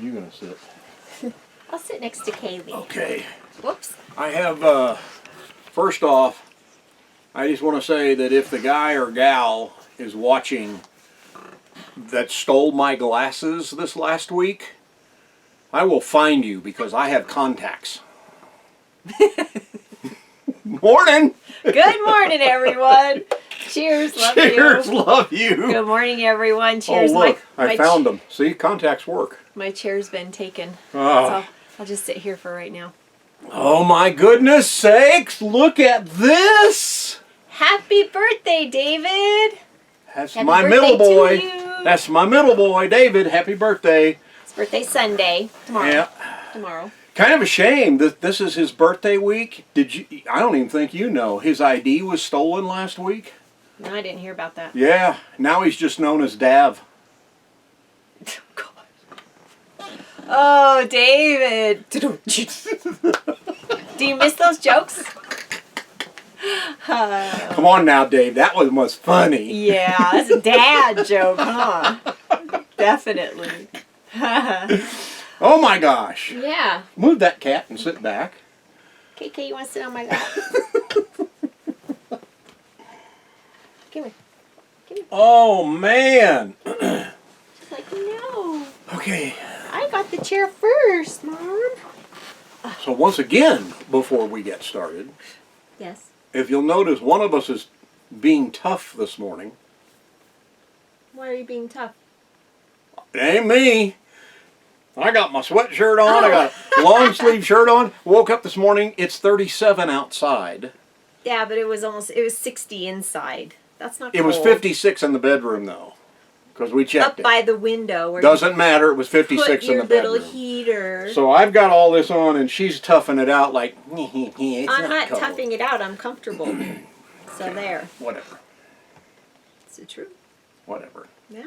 are you going to sit? I'll sit next to Kaylee. Okay. Whoops. I have, first off, I just want to say that if the guy or gal is watching that stole my glasses this last week, I will find you because I have contacts. Morning! Good morning, everyone. Cheers, love you. Cheers, love you. Good morning, everyone. Cheers. Oh, look, I found them. See, contacts work. My chair's been taken. Oh. So I'll just sit here for right now. Oh my goodness sakes, look at this! Happy birthday, David! That's Happy my birthday middle boy. to you. That's my middle boy, David. Happy birthday. It's birthday Sunday. Tomorrow. Yeah. Tomorrow. Kind of a shame that this is his birthday week. I don't even think you know. His ID was stolen last week. No, I didn't hear about that. Yeah. Now he's just known as Dav. Oh, David. Do you miss those jokes? Come on now, Dave. That one was funny. Yeah, that's a dad joke, huh? Definitely. Oh my gosh. Yeah. Move that cat and sit back. KK, you want to sit on my lap? Give me. Oh man. She's like, no. Okay. I got the chair first, Mom. So once again, before we get started, Yes. if you'll notice, one of us is being tough this morning. Why are you being tough? It ain't me. I got my sweatshirt on. I got a long sleeve shirt on. Woke up this morning. It's 37 outside. Yeah, but it was 60 inside. That's not It was cold. 56 in the bedroom though, because we checked Up it. by the window. Where Doesn't matter. It was you 56 put in your the bedroom. little heater. So I've got all this on, and she's toughing it out like. It's I'm not cold. toughing it out. I'm comfortable. So there. Whatever. Is it true? Whatever. Yeah.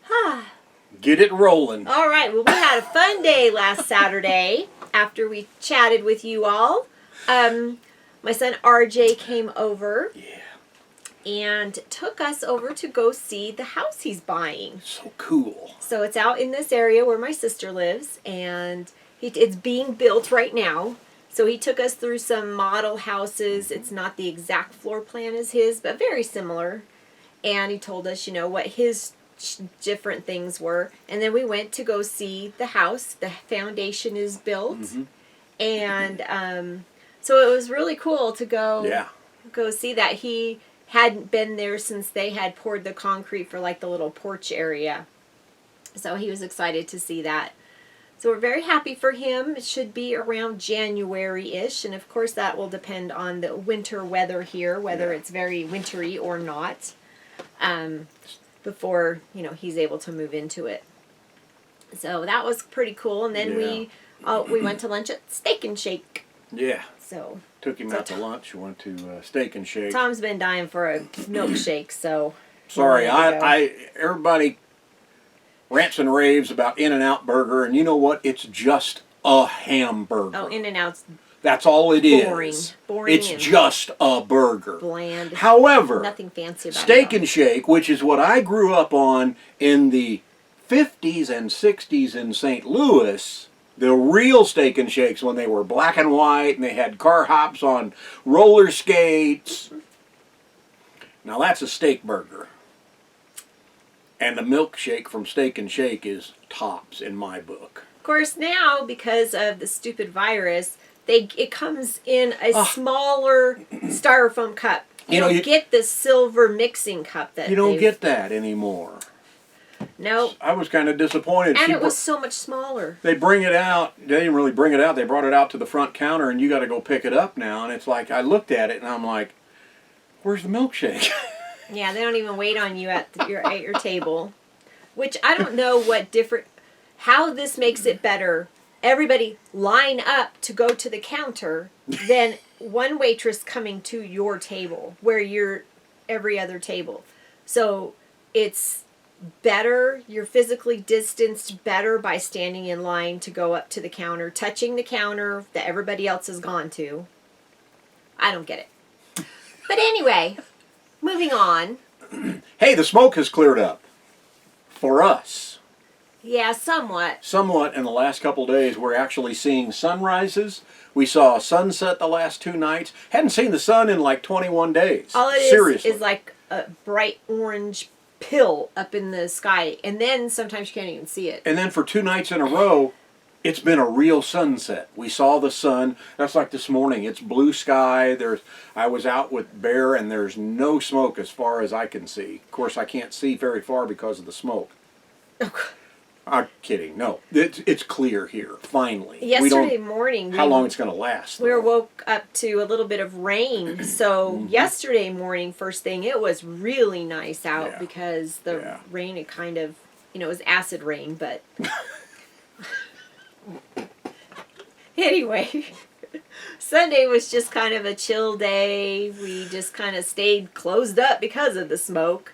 Ah. Get it rolling. All right. Well, we had a fun day last Saturday after we chatted with you all. My son RJ came over. Yeah. And took us over to go see the house he's buying. So cool. So it's out in this area where my sister lives, and it's being built right now. So he took us through some model houses. It's not the exact floor plan as his, but very similar. And he told us, what his different things were. And then we went to go see the house. The foundation is built. Mm-hmm. And so it was really cool to go see that. He hadn't been there since they had poured the concrete for like the little porch area. So he was excited to see that. So we're very happy for him. It should be around January-ish. And of course that will depend on the winter weather here, whether it's very wintry or not, before, he's able to move into it. So that was pretty cool. And then we went to lunch at Steak and Shake. Yeah. So took him out to lunch. We went to Steak and Shake. Tom's been dying for a milkshake, so. Sorry, everybody rants and raves about In-N-Out Burger, and you know what? It's just a hamburger. Oh, In-N-Out's That's all it boring. is. Boring. It's just a burger. Bland. However, Nothing fancy about Steak it. and Shake, which is what I grew up on in the 50s and 60s in St. Louis. The real Steak and Shakes when they were black and white and they had car hops on roller skates. Now that's a steak burger. And the milkshake from Steak and Shake is tops in my book. Of course, now, because of the stupid virus, it comes in a smaller styrofoam cup. You don't get the silver mixing cup that you don't get that anymore. Nope. I was kind of disappointed. And it was so much smaller. They bring it out. They didn't really bring it out. They brought it out to the front counter, and you got to go pick it up now. And it's like, I looked at it, and I'm like, where's the milkshake? Yeah, they don't even wait on you at your table. Which I don't know how this makes it better. Everybody line up to go to the counter, then one waitress coming to your table, where you're every other table. So it's better, you're physically distanced better by standing in line to go up to the counter, touching the counter that everybody else has gone to. I don't get it. But anyway, moving on. Hey, the smoke has cleared up. For us. Yeah, somewhat. Somewhat in the last couple days. We're actually seeing sunrises. We saw a sunset the last 2 nights. Hadn't seen the sun in like 21 days. All it Seriously. is like a bright orange pill up in the sky, and then sometimes you can't even see it. And then for 2 nights in a row, it's been a real sunset. We saw the sun. That's like this morning. It's blue sky. I was out with Bear, and there's no smoke as far as I can see. Of course, I can't see very far because of the smoke. I'm kidding. No, it's clear here. Finally. Yesterday morning, how long it's going to last? We woke up to a little bit of rain. So yesterday morning, first thing, it was really nice out because the rain had kind of, it was acid rain, but anyway, Sunday was just kind of a chill day. We just kind of stayed closed up because of the smoke.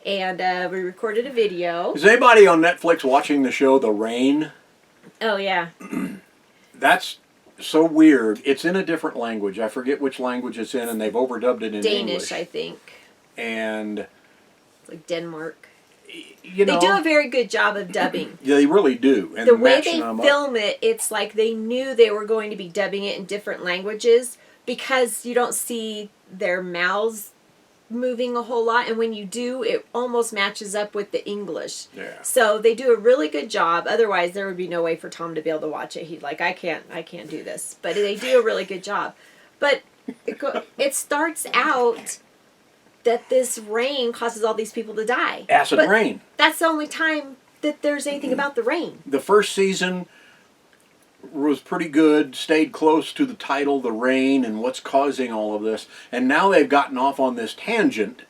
And we recorded a video. Is anybody on Netflix watching the show The Rain? Oh, yeah. That's so weird. It's in a different language. I forget which language it's in, and they've overdubbed it in English. Danish, I think. And it's like Denmark. They do a very good job of dubbing. Yeah, they really do. And the way they film it, it's like they knew they were going to be dubbing it in different languages because you don't see their mouths moving a whole lot, and when you do, it almost matches up with the English. Yeah. So they do a really good job. Otherwise, there would be no way for Tom to be able to watch it. He'd like, I can't do this. But they do a really good job. But it starts out that this rain causes all these people to die. Acid rain. That's the only time that there's anything about the rain. The first season was pretty good, stayed close to the title, The Rain, and what's causing all of this. And now they've gotten off on this tangent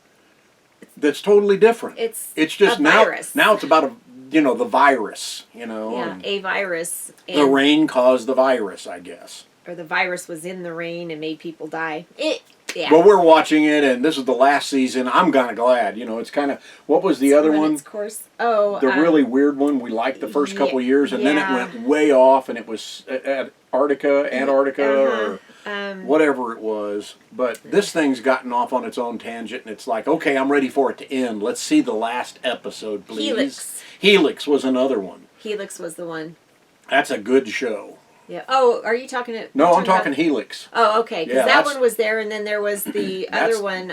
that's totally different. It's just a virus. Now it's about the virus, Yeah, a virus. And the rain caused the virus, I guess. Or the virus was in the rain and made people die. Yeah. But we're watching it, and this is the last season. I'm kind of glad. It's kind of, what was the other one? Its course. Oh, the really weird one we liked the first couple of years, and then it went way off, and it was Antarctica, or whatever it was. But this thing's gotten off on its own tangent, and it's like, okay, I'm ready for it to end. Let's see the last episode, please. Helix was another one. Helix was the one. That's a good show. Yeah. Oh, are you talking to? No, I'm talking Helix. Oh, okay. Because that one was there, and then there was the other one,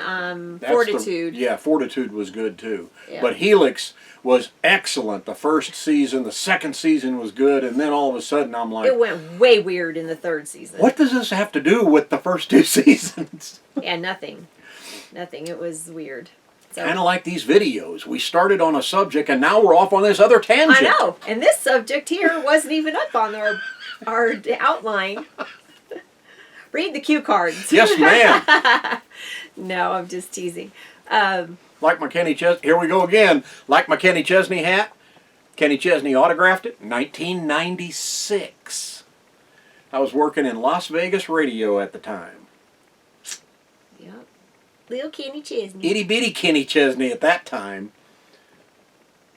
Fortitude. Fortitude was good too. Yeah. But Helix was excellent. The first season, the second season was good, and then all of a sudden I'm like, it went way weird in the third season. What does this have to do with the first 2 seasons? Yeah, nothing. It was weird. So. Kind of like these videos. We started on a subject, and now we're off on this other tangent. I know. And this subject here wasn't even up on our outline. Read the cue cards. Yes, ma'am. No, I'm just teasing. Like my Kenny Chesney. Here we go again. Like my Kenny Chesney hat. Kenny Chesney autographed it. 1996. I was working in Las Vegas radio at the time. Yep. Little Kenny Chesney. Itty bitty Kenny Chesney at that time.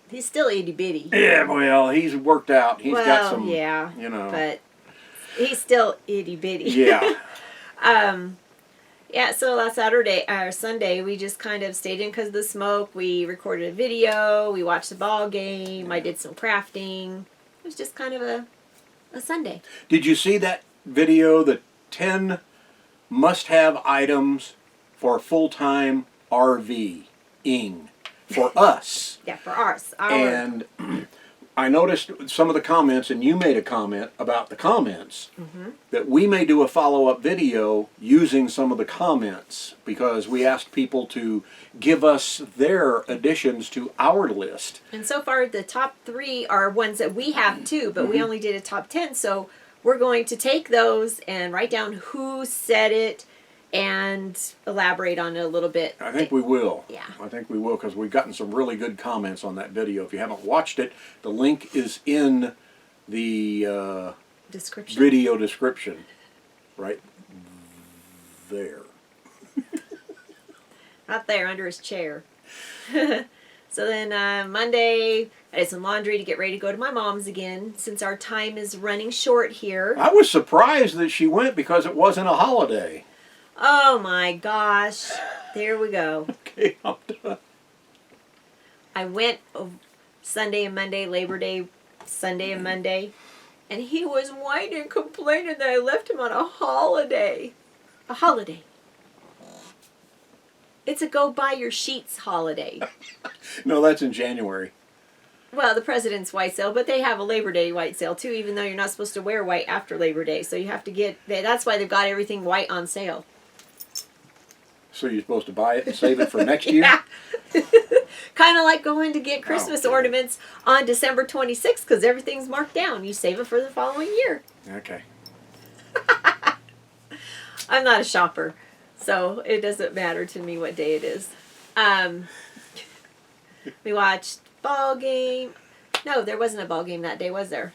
He's still itty bitty. Yeah, well, he's worked out. He's got some, but he's still itty bitty. Yeah. Yeah, so last Sunday, we just kind of stayed in because of the smoke. We recorded a video. We watched the ball game. I did some crafting. It was just kind of a Sunday. Did you see that video, the 10 must-have items for full-time RV-ing for us? Yeah, for ours. And I noticed some of the comments, and you made a comment about the comments, that we may do a follow-up video using some of the comments because we asked people to give us their additions to our list. And so far, the top 3 are ones that we have too, but we only did a top 10, so we're going to take those and write down who said it and elaborate on it a little bit. I think we will. Yeah. I think we will because we've gotten some really good comments on that video. If you haven't watched it, the link is in the video description. Right there. Right there under his chair. So then Monday, I did some laundry to get ready to go to my mom's again since our time is running short here. I was surprised that she went because it wasn't a holiday. Oh my gosh. There we go. Okay, I'm done. I went Sunday and Monday, Labor Day Sunday and Monday. And he was whining and complaining that I left him on a holiday. A holiday. It's a go buy your sheets holiday. No, that's in January. Well, the President's white sale, but they have a Labor Day white sale too, even though you're not supposed to wear white after Labor Day. So you have to get, that's why they've got everything white on sale. So you're supposed to buy it and save it for next year? Yeah. Kind of like going to get Christmas ornaments on December 26th because everything's marked down. You save it for the following year. Okay. I'm not a shopper, so it doesn't matter to me what day it is. We watched ball game. No, there wasn't a ball game that day, was there?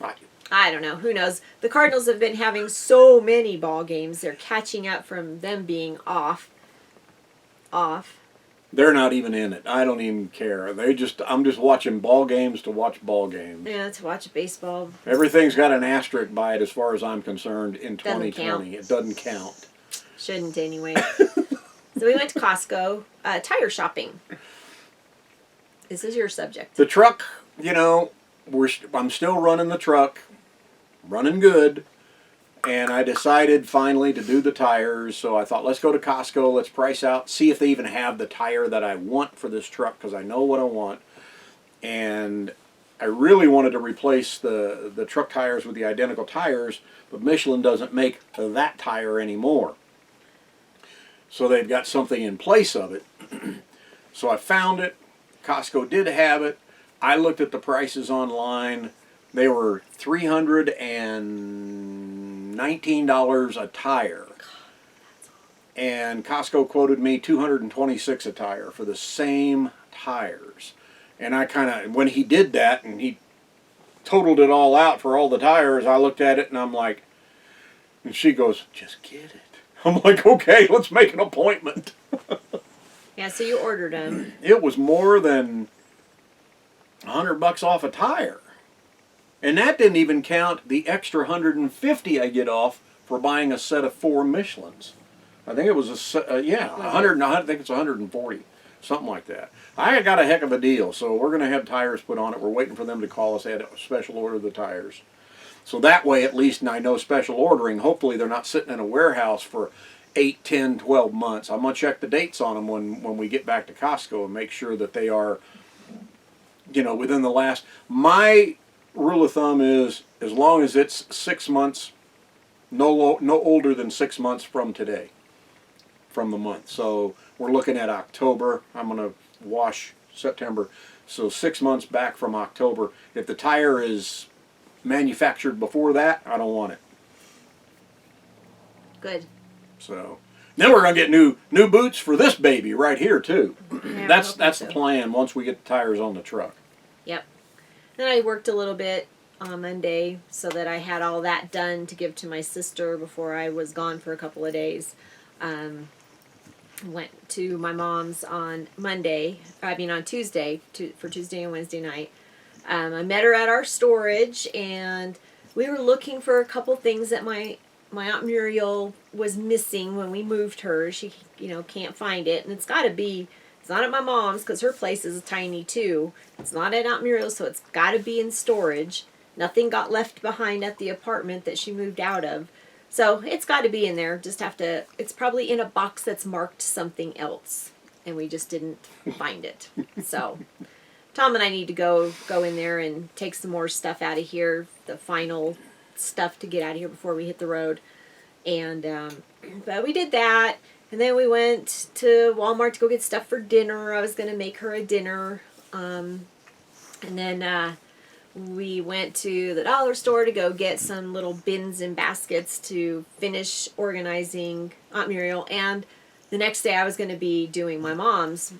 I don't know. Who knows? The Cardinals have been having so many ball games. They're catching up from them being off. They're not even in it. I don't even care. I'm just watching ball games to watch ball games. Yeah, to watch baseball. Everything's got an asterisk by it as far as I'm concerned in Doesn't 2020. count. It doesn't count. Shouldn't anyway. So we went to Costco, tire shopping. This is your subject. The truck, I'm still running the truck, running good, and I decided finally to do the tires. So I thought, let's go to Costco, let's price out, see if they even have the tire that I want for this truck, because I know what I want. And I really wanted to replace the truck tires with the identical tires, but Michelin doesn't make that tire anymore. So they've got something in place of it. So I found it. Costco did have it. I looked at the prices online. They were $319 a tire. And Costco quoted me $226 a tire for the same tires. And I when he did that and he totaled it all out for all the tires, I looked at it and I'm like, and she goes, just get it. I'm like, okay, let's make an appointment. Yeah, so you ordered them. It was more than $100 off a tire. And that didn't even count the extra $150 I get off for buying a set of 4 Michelins. I think it was I think it's 140, something like that. I got a heck of a deal, so we're going to have tires put on it. We're waiting for them to call us. They had a special order of the tires. So that way, at least, and I know special ordering, hopefully they're not sitting in a warehouse for 8, 10, 12 months. I'm going to check the dates on them when we get back to Costco and make sure that they are, within the last. My rule of thumb is as long as it's 6 months, no older than 6 months from today, from the month. So we're looking at October. I'm going to wash September. So 6 months back from October. If the tire is manufactured before that, I don't want it. Good. So then we're going to get new boots for this baby right here too. Yeah, that's so. the plan once we get the tires on the truck. Yep. Then I worked a little bit on Monday so that I had all that done to give to my sister before I was gone for a couple of days. Went to my mom's on Tuesday for Tuesday and Wednesday night. I met her at our storage, and we were looking for a couple things that my Aunt Muriel was missing when we moved her. She, can't find it, and it's not at my mom's because her place is tiny too. It's not at Aunt Muriel's, so it's got to be in storage. Nothing got left behind at the apartment that she moved out of. So it's got to be in there. It's probably in a box that's marked something else, and we just didn't find it. So Tom and I need to go in there and take some more stuff out of here, the final stuff to get out of here before we hit the road. And but we did that, and then we went to Walmart to go get stuff for dinner. I was going to make her a dinner, and then we went to the dollar store to go get some little bins and baskets to finish organizing Aunt Muriel. And the next day I was going to be doing my mom's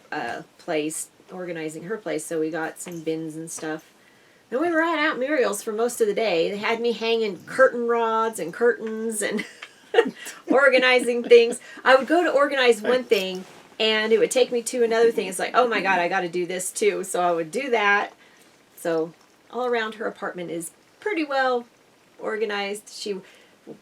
place, organizing her place, so we got some bins and stuff. And we were at Aunt Muriel's for most of the day. They had me hanging curtain rods and curtains and organizing things. I would go to organize one thing, and it would take me to another thing. It's like, oh my God, I got to do this too. So I would do that. So all around, her apartment is pretty well organized. She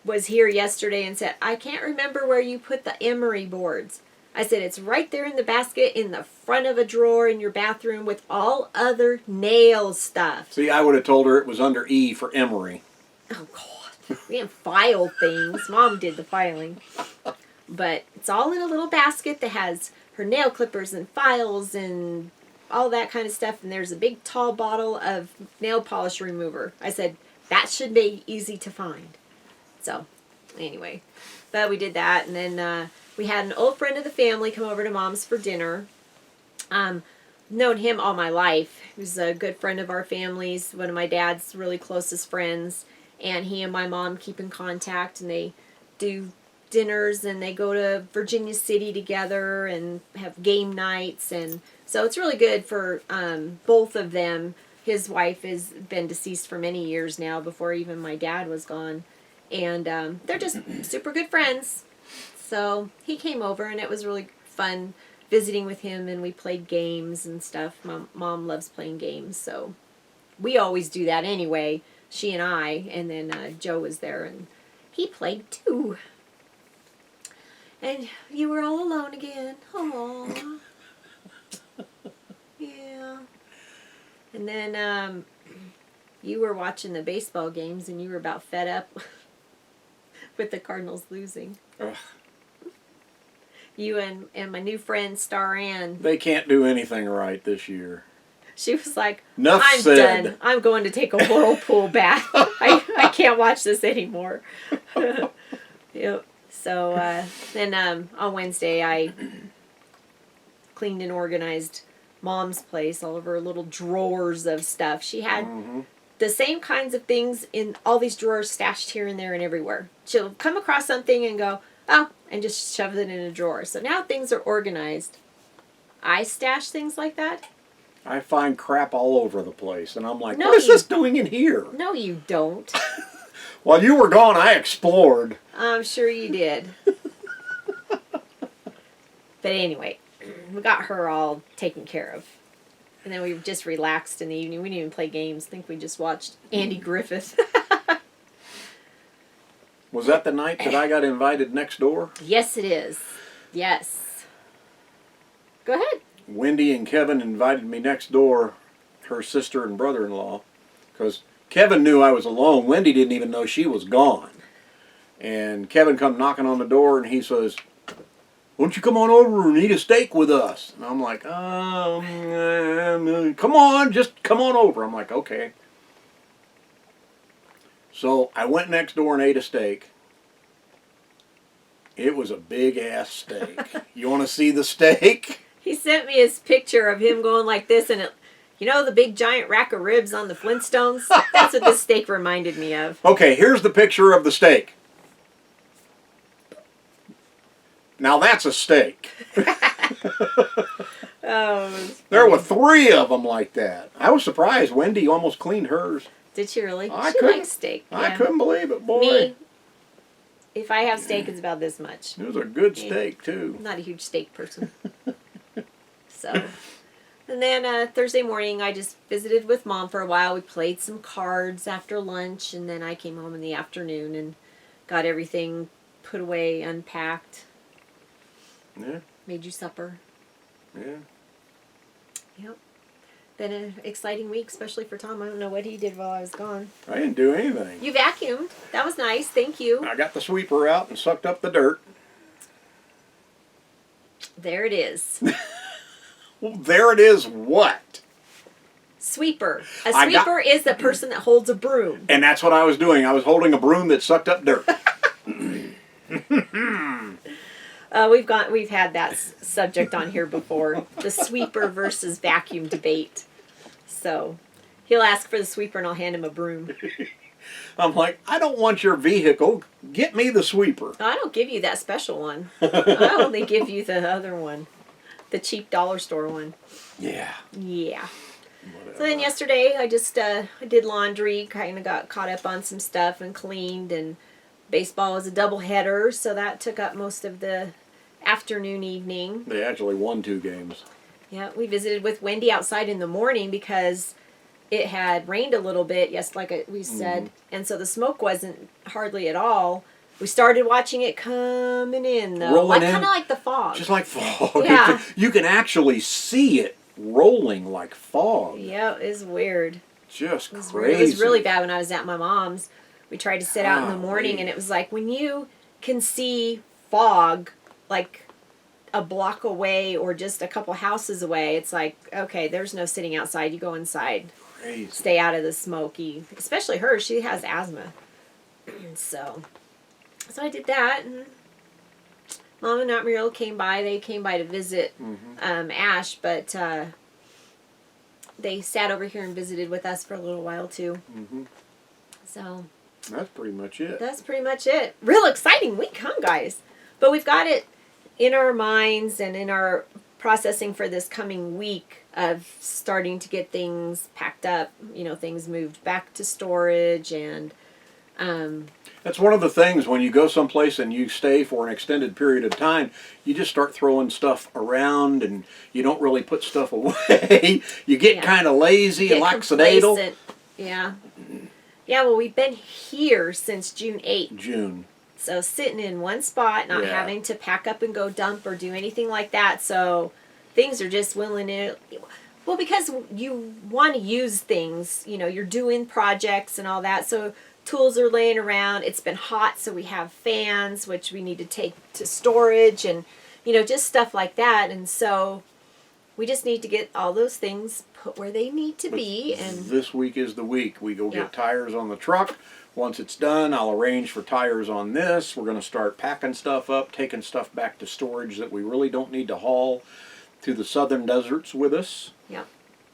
was here yesterday and said, I can't remember where you put the emery boards. I said, it's right there in the basket in the front of a drawer in your bathroom with all other nail stuff. See, I would have told her it was under E for Emery. Oh, God. We didn't file things. Mom did the filing. But it's all in a little basket that has her nail clippers and files and all that kind of stuff. And there's a big tall bottle of nail polish remover. I said, that should be easy to find. So, anyway. But we did that. And then we had an old friend of the family come over to Mom's for dinner. Known him all my life. He was a good friend of our family's, one of my dad's really closest friends. And he and my mom keep in contact, and they do dinners, and they go to Virginia City together and have game nights. And so it's really good for both of them. His wife has been deceased for many years now, before even my dad was gone. And they're just super good friends. So he came over, and it was really fun visiting with him, and we played games and stuff. Mom loves playing games, so we always do that anyway, she and I. And then Joe was there, and he played too. And you were all alone again. Aww. Yeah. And then you were watching the baseball games, and you were about fed up with the Cardinals losing. Ugh. You and my new friend, Star Ann. They can't do anything right this year. She was like, Enough I'm said. done. I'm going to take a whirlpool bath. I can't watch this anymore. Yep. So then on Wednesday, I cleaned and organized Mom's place, all of her little drawers of stuff. She had the same kinds of things in all these drawers stashed here and there and everywhere. She'll come across something and go, oh, and just shove it in a drawer. So now things are organized. I stash things like that. I find crap all over the place, and I'm like, No, what is you- this doing in here? No, you don't. While you were gone, I explored. I'm sure you did. But anyway, we got her all taken care of. And then we just relaxed in the evening. We didn't even play games. I think we just watched Andy Griffith. Was that the night that I got invited next door? Yes, it is. Yes. Go ahead. Wendy and Kevin invited me next door, her sister and brother-in-law, because Kevin knew I was alone. Wendy didn't even know she was gone. And Kevin come knocking on the door, and he says, won't you come on over and eat a steak with us? And I'm like, come on, just come on over. I'm like, okay. So I went next door and ate a steak. It was a big-ass steak. You want to see the steak? He sent me his picture of him going like this, and you know the big giant rack of ribs on the Flintstones? That's what this steak reminded me of. Okay, here's the picture of the steak. Now that's a steak. Oh, There were 3 of them like that. I was surprised. Wendy almost cleaned hers. did she really? I She couldn't- likes steak. I Yeah. couldn't believe it, boy. Me, if I have steak, it's about this much. It was a good Yeah. steak, too. I'm not a huge steak person. So, and then Thursday morning, I just visited with Mom for a while. We played some cards after lunch, and then I came home in the afternoon and got everything put away, unpacked, Yeah, made you supper. yeah. Yep. Been an exciting week, especially for Tom. I don't know what he did while I was gone. I didn't do anything. You vacuumed. That was nice. Thank you. I got the sweeper out and sucked up the dirt. There it is. Well, there it is, what? Sweeper. A I got- sweeper is the person that holds a broom. And that's what I was doing. I was holding a broom that sucked up dirt. We've had that subject on here before, the sweeper versus vacuum debate. So he'll ask for the sweeper and I'll hand him a broom. I'm like, I don't want your vehicle. Get me the sweeper. I don't give you that special one. I only give you the other one, the cheap dollar store one. Yeah. Yeah. Whatever. So then yesterday I just I did laundry, kind of got caught up on some stuff and cleaned, and baseball was a doubleheader, so that took up most of the afternoon, evening. They actually won 2 games. Yeah, we visited with Wendy outside in the morning because it had rained a little bit, yes, like we said, and so the smoke wasn't hardly at all. We started watching it coming in, though. Rolling in. Kind of like the fog. Just like fog. Yeah. You can actually see it rolling like fog. Yeah, it's weird. Just It was crazy. weird. It was really bad when I was at my mom's. We tried to sit out in the morning, Golly. and it was like when you can see fog, like a block away or just a couple houses away, it's like, okay, there's no sitting outside. You go inside. Crazy. Stay out of the smoky. Especially her. She has asthma. So I did that, and Mom and Aunt Muriel came by. They came by to visit Ash, but they sat over here and visited with us for a little while, too. Mm-hmm. So That's pretty much it. that's pretty much it. Real exciting week, huh, guys? But we've got it in our minds and in our processing for this coming week of starting to get things packed up, things moved back to storage, and That's one of the things when you go someplace and you stay for an extended period of time, you just start throwing stuff around and you don't really put stuff away. You get kind of lazy and lackadaisical. complacent. Yeah. Yeah, well, we've been here since June 8th. June. So sitting in one spot, not having to pack up and go dump or do anything like that. So things are just willing to... Well, because you want to use things, you're doing projects and all that. So tools are laying around. It's been hot, so we have fans, which we need to take to storage and, just stuff like that. And so we just need to get all those things put where they need to be. And this week is the week. We go get tires on the truck. Once it's done, I'll arrange for tires on this. We're going to start packing stuff up, taking stuff back to storage that we really don't need to haul to the southern deserts with us. Yeah.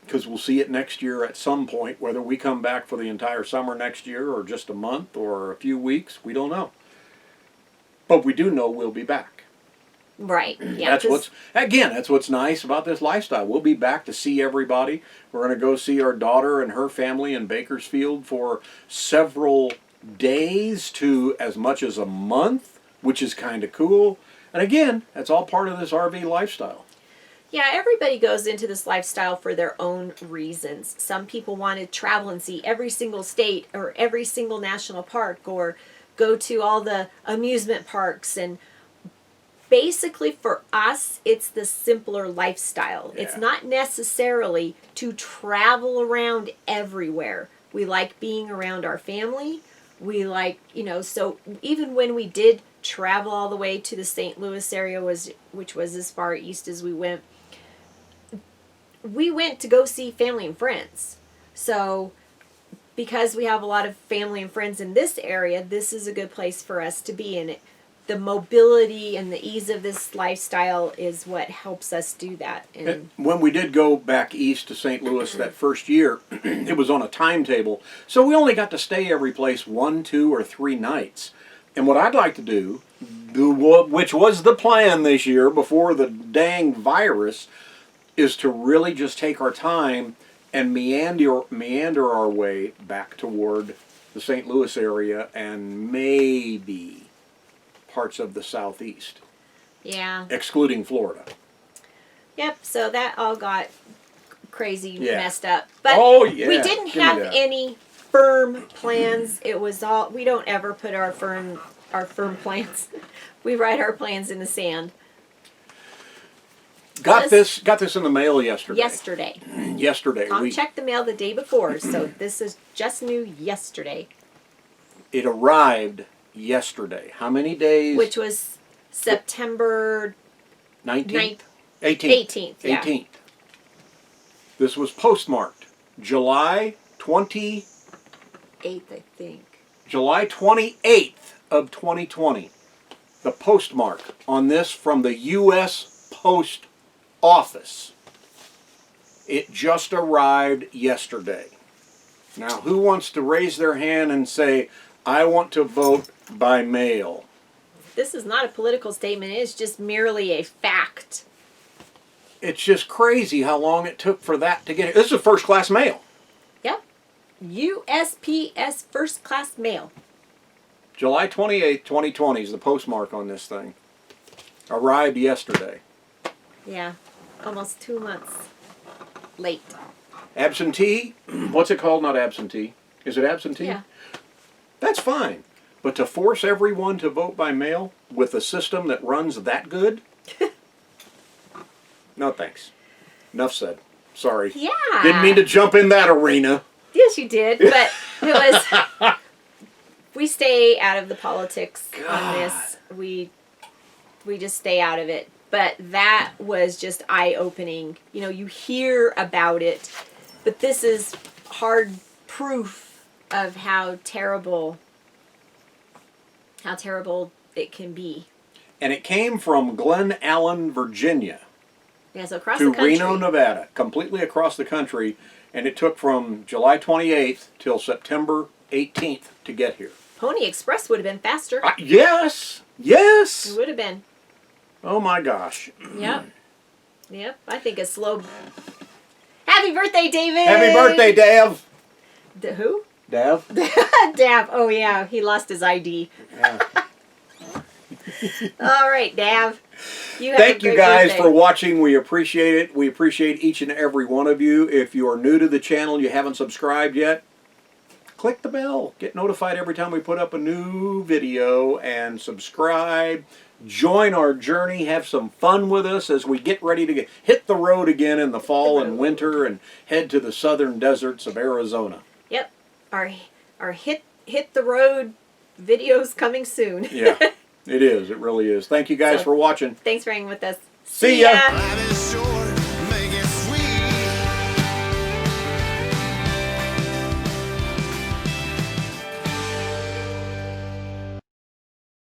Because we'll see it next year at some point, whether we come back for the entire summer next year or just a month or a few weeks, we don't know. But we do know we'll be back. Right. Yeah. That's what's nice about this lifestyle. We'll be back to see everybody. We're going to go see our daughter and her family in Bakersfield for several days to as much as a month, which is kind of cool. And again, that's all part of this RV lifestyle. Yeah, everybody goes into this lifestyle for their own reasons. Some people want to travel and see every single state or every single national park or go to all the amusement parks. And basically for us, it's the simpler lifestyle. Yeah. It's not necessarily to travel around everywhere. We like being around our family. We like, so even when we did travel all the way to the St. Louis area, which was as far east as we went to go see family and friends. So because we have a lot of family and friends in this area, this is a good place for us to be in it. The mobility and the ease of this lifestyle is what helps us do that. And when we did go back east to St. Louis that first year, it was on a timetable. So we only got to stay every place 1, 2, or 3 nights. And what I'd like to do, which was the plan this year before the dang virus, is to really just take our time and meander our way back toward the St. Louis area and maybe parts of the southeast. Yeah. Excluding Florida. Yep, so that all got crazy messed up. But we didn't have any firm plans. It was all, we don't ever put our firm plans. We write our plans in the sand. Got this in the mail yesterday. Yesterday. Tom checked the mail the day before, so this is just new yesterday. It arrived yesterday. How many days? Which was September 19th? 18th. Yeah. 18th. This was postmarked July 28th, I think. July 28th of 2020. The postmark on this from the U.S. Post Office. It just arrived yesterday. Now, who wants to raise their hand and say, I want to vote by mail? This is not a political statement. It's just merely a fact. It's just crazy how long it took for that to get here. This is first class mail. Yep. USPS first class mail. July 28th, 2020 is the postmark on this thing. Arrived yesterday. Yeah. Almost 2 months late. Absentee? What's it called? Not absentee. Is it absentee? Yeah. That's fine. But to force everyone to vote by mail with a system that runs that good? No thanks. Enough said. Sorry. Yeah. Didn't mean to jump in that arena. Yes, you did. But it was. We stay out of the politics on this. We just stay out of it. But that was just eye-opening. You know, you hear about it, but this is hard proof of how terrible it can be. And it came from Glen Allen, Virginia. Yeah, so across to the country. Reno, Nevada, completely across the country, and it took from July 28th till September 18th to get here. Pony Express would have been faster. Yes! Yes! It would have been. Oh my gosh. Yep. Yep. I think a slow. Happy birthday, David! Happy birthday, Dav! Who? Dav? Dav. Oh, yeah. He lost his ID. Yeah. All right, Dav. Thank you guys for watching. We appreciate it. We appreciate each and every one of you. If you are new to the channel, you haven't subscribed yet, click the bell. Get notified every time we put up a new video, and subscribe. Join our journey. Have some fun with us as we get ready to hit the road again in the fall and winter and head to the southern deserts of Arizona. Yep. Our hit the road videos coming soon. Yeah. It is. It really is. Thank you guys for watching. Thanks for hanging with us. See ya.